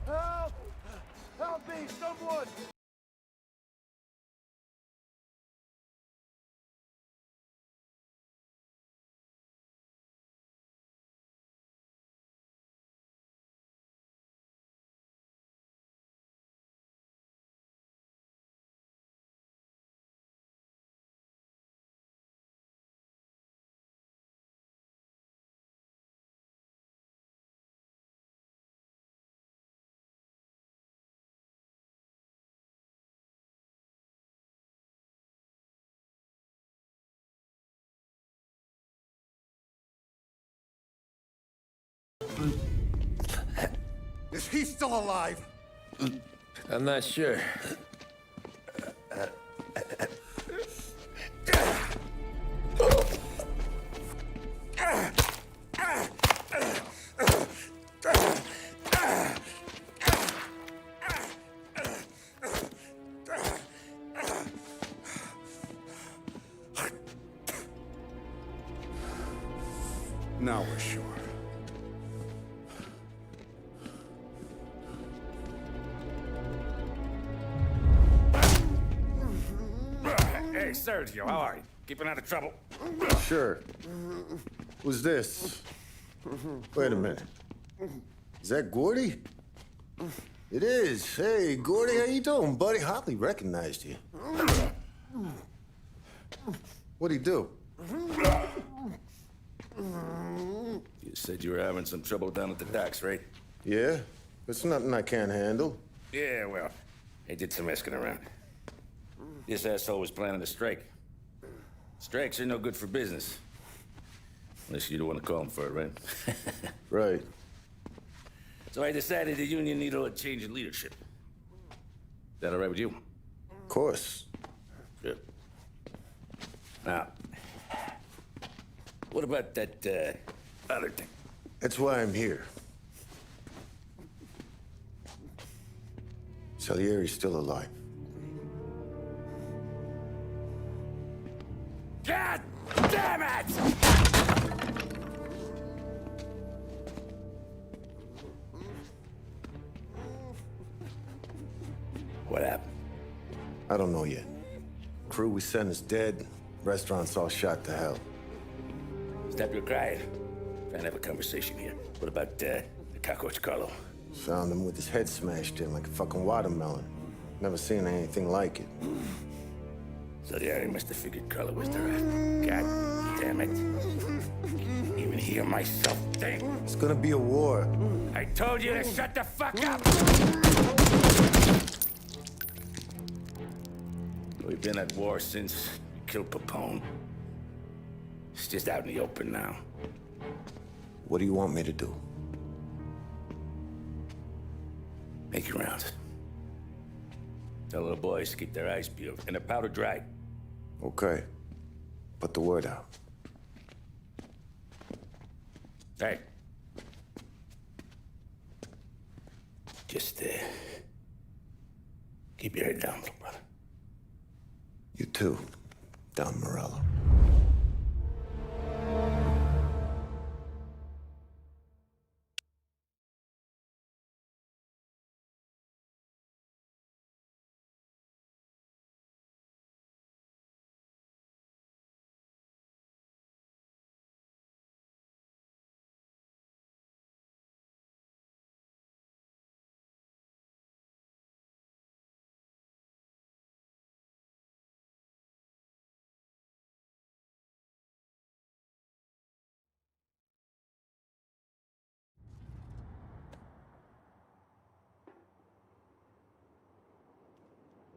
Help! Help me, someone!
Is he still alive?
I'm not sure.
Now we're sure.
Hey, Sergio, how are you? Keeping out of trouble?
Sure. Who's this? Wait a minute. Is that Gordy? It is. Hey, Gordy, how you doing, buddy? Hardly recognized you. What'd he do?
You said you were having some trouble down at the docks, right?
Yeah? It's nothing I can't handle.
Yeah, well, they did some asking around. This asshole was planning a strike. Strikes are no good for business. Unless you don't want to call him for it, right?
Right.
So I decided the union needed a change in leadership. Is that all right with you?
Of course.
Good. Now, what about that, other thing?
That's why I'm here. Salieri's still alive.
Damn it! What happened?
I don't know yet. Crew we sent is dead. Restaurant's all shot to hell.
Stop your crying. Trying to have a conversation here. What about the cockroach Carlo?
Found him with his head smashed in like a fucking watermelon. Never seen anything like it.
So the area must have figured Carlo was the rat. God damn it. Even hear myself think.
It's gonna be a war.
I told you to shut the fuck up! We've been at war since we killed Papone. It's just out in the open now.
What do you want me to do?
Make your rounds. Tell little boys to keep their eyes peeled and their powder dry.
Okay. Put the word out.
Hey. Just, keep your head down, little brother.
You too, Don Morello.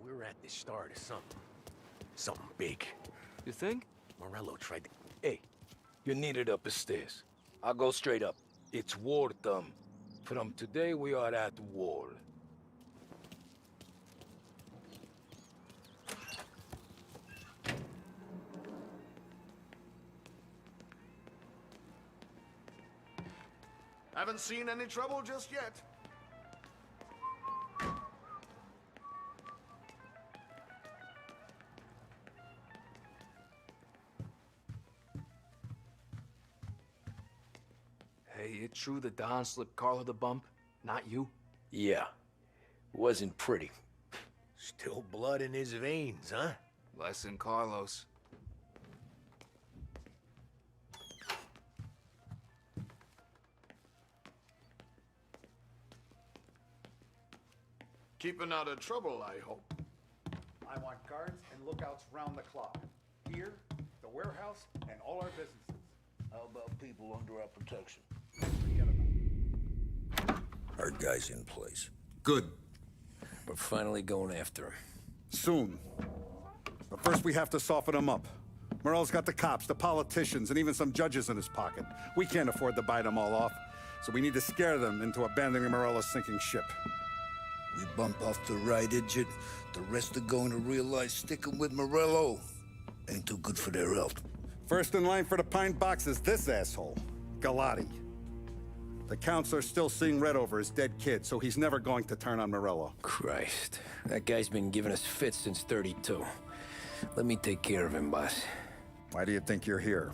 We're at the start of something. Something big.
You think?
Morello tried to...
Hey, you're needed up the stairs. I'll go straight up. It's war time. From today, we are at war.
Haven't seen any trouble just yet.
Hey, it true the Don slipped Carlo the bump? Not you?
Yeah. Wasn't pretty.
Still blood in his veins, huh?
Less than Carlos.
Keeping out of trouble, I hope.
I want guards and lookouts round the clock. Here, the warehouse, and all our businesses.
How about people under our protection? Our guy's in place.
Good.
We're finally going after him.
Soon. But first we have to soften him up. Morello's got the cops, the politicians, and even some judges in his pocket. We can't afford to bite them all off, so we need to scare them into abandoning Morello's sinking ship.
We bump off the right idiot, the rest are going to realize sticking with Morello ain't too good for their health.
First in line for the pine box is this asshole, Galati. The counselor's still seeing red over his dead kid, so he's never going to turn on Morello.
Christ, that guy's been giving us fits since 32. Let me take care of him, boss.
Why do you think you're here?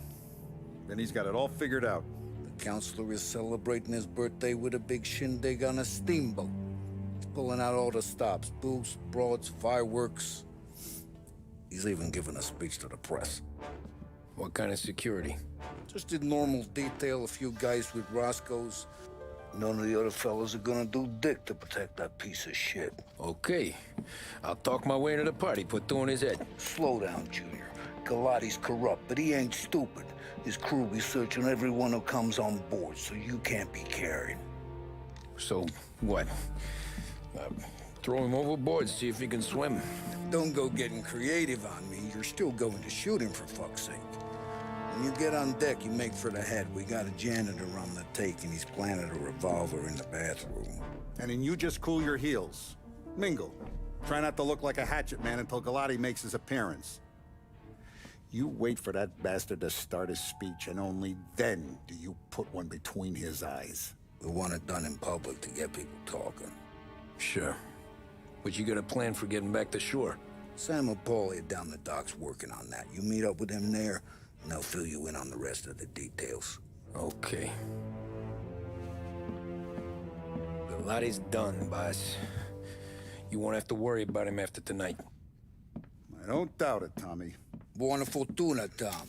Then he's got it all figured out.
The counselor is celebrating his birthday with a big shindig on a steamboat. He's pulling out all the stops, booze, broads, fireworks. He's even giving a speech to the press. What kind of security? Just did normal detail, a few guys with Roscoe's. None of the other fellas are gonna do dick to protect that piece of shit. Okay. I'll talk my way into the party, put two in his head. Slow down, Junior. Galati's corrupt, but he ain't stupid. His crew be searching everyone who comes on board, so you can't be carried. So, what? Throw him overboard, see if he can swim. Don't go getting creative on me. You're still going to shoot him, for fuck's sake. When you get on deck, you make for the head. We got a janitor on the take, and he's planted a revolver in the bathroom.
And then you just cool your heels. Mingle. Try not to look like a hatchet man until Galati makes his appearance. You wait for that bastard to start his speech, and only then do you put one between his eyes.
We want it done in public to get people talking. Sure. But you got a plan for getting back to shore? Sam and Paulie are down the docks working on that. You meet up with him there, and they'll fill you in on the rest of the details. Okay. Biglotti's done, boss. You won't have to worry about him after tonight.
I don't doubt it, Tommy.
Buona fortuna, Tom.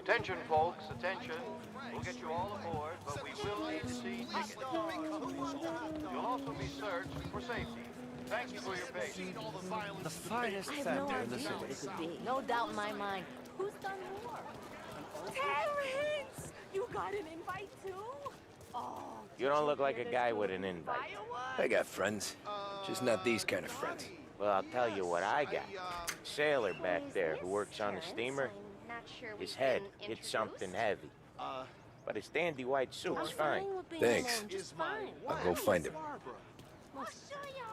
Attention, folks, attention. We'll get you all aboard, but we will need to see tickets. You'll also be searched for safety. Thank you for your patience.
The finest
I have no
fender in the
idea
city.
what it could be. No doubt in my mind. Who's done more?
Terrence! You got an invite too? Oh.
You don't look like a guy with an invite.
I got friends. Just not these kind of friends.
Well, I'll tell you what I got. Sailor back there who works on the steamer. His head hit something heavy. But his dandy white suit's fine.
Thanks. I'll go find him.
I'll show you.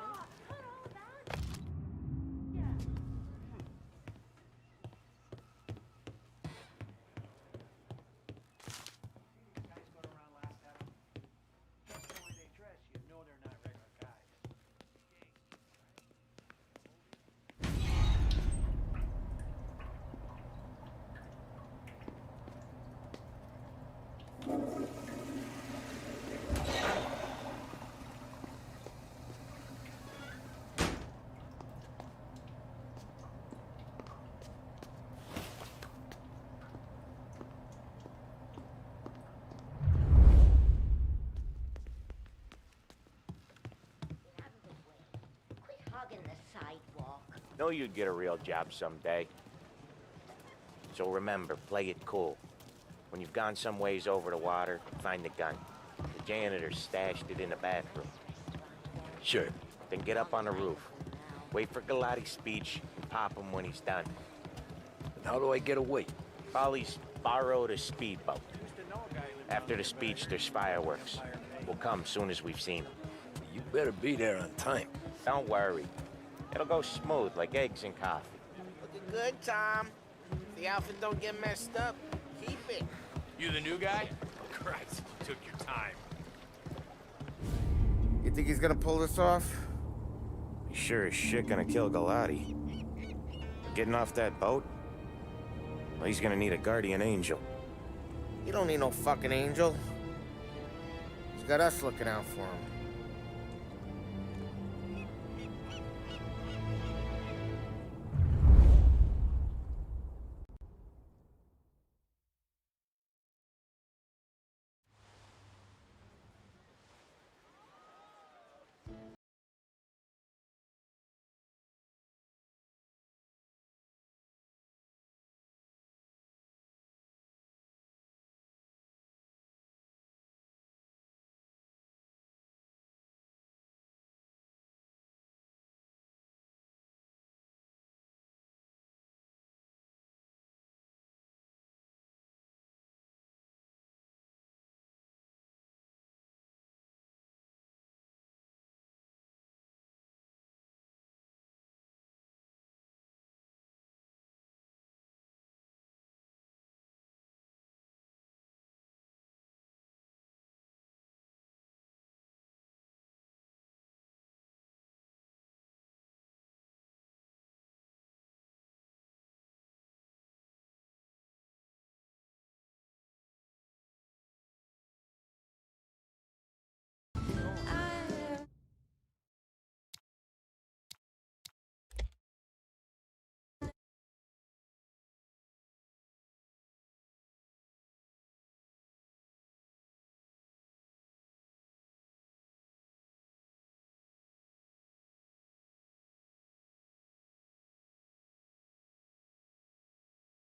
Hugging the sidewalk.
Know you'd get a real job someday. So remember, play it cool. When you've gone some ways over the water, find the gun. The janitor stashed it in the bathroom.
Sure.
Then get up on the roof. Wait for Galati's speech and pop him when he's done.
And how do I get away?
Polly's borrowed a speedboat. After the speech, there's fireworks. We'll come soon as we've seen them.
You better be there on time.
Don't worry. It'll go smooth like eggs and coffee.
Looking good, Tom. If the outfit don't get messed up, keep it.
You the new guy? Christ, you took your time.
You think he's gonna pull this off?
He's sure as shit gonna kill Galati. Getting off that boat? Well, he's gonna need a guardian angel.
He don't need no fucking angel. He's got us looking out for him.